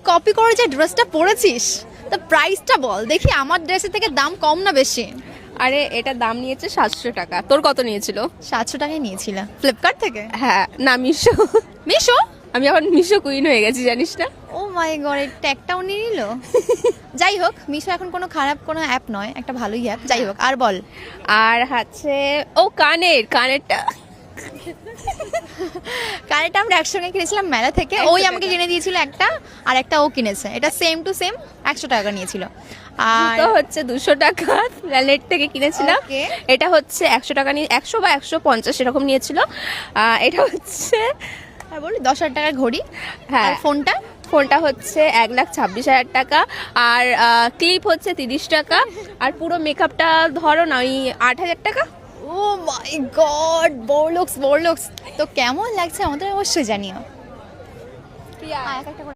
Copy করে যে ড্রেসটা পরেছিস, তা প্রাইসটা বল দেখি, আমার ড্রেসের থেকে দাম কম না বেশি? আরে এটা দাম নিয়েছে 700 টাকা, তোর কত নিয়েছিল? 700 টাকায় নিয়েছিল ফ্লিপকার্ট থেকে। হ্যাঁ না, মিশো। মিশো? আমি এখন মিশো কুইন হয়ে গেছি, জানিস না? ও মাই গড, এই ট্যাগটাও নিয়ে নিল। যাই হোক, মিশো এখন কোনো খারাপ কোনো অ্যাপ নয়, একটা ভালোই অ্যাপ। যাই হোক, আর বল। আর হচ্ছে ও কানেরটা কানেরটা আমরা একসঙ্গে কিনেছিলাম মেলা থেকে, 100 ওই টাকা। আমাকে কিনে দিয়েছিল একটা, আর একটা ও কিনেছে, এটা সেম টু সেম 100 টাকা নিয়েছিল। আর তো হচ্ছে 200 টাকা নেট থেকে কিনেছিলাম। Okay. এটা হচ্ছে 100 টাকা নিয়ে 100 বা 150 এরকম নিয়েছিল। এটা হচ্ছে আর বলি 10,000 টাকার ঘড়ি। হ্যাঁ, আর ফোনটা ফোনটা হচ্ছে 1,26,000 টাকা। আর ক্লিপ হচ্ছে 30 টাকা। আর পুরো মেকআপটা ধরো না ওই 8,000 টাকা। ও মাই গড, বোরলুকস। তো কেমন লাগছে আমাদের অবশ্যই জানিও।